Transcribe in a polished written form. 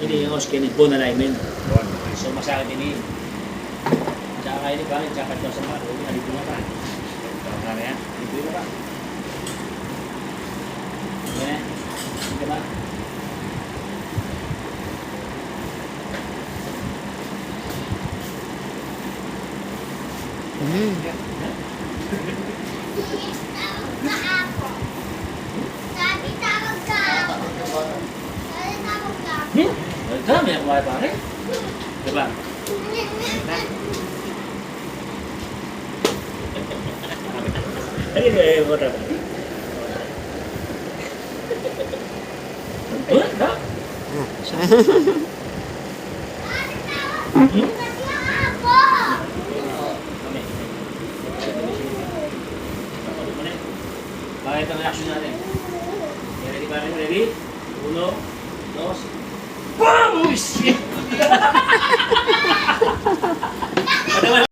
Ini yung skin bone alignment. So masakit ini. Tsaka ini pa, tsaka ito sa mga, ini halito na pa. Tsaka na yan, halito na pa. Okay, hindi ba? Dami ang kumain pare. Diba? Ano yung mo dapat? Ha? Bakit ang reaction natin? Ready pare? Ready? 1, 2, BAM! Oh shit!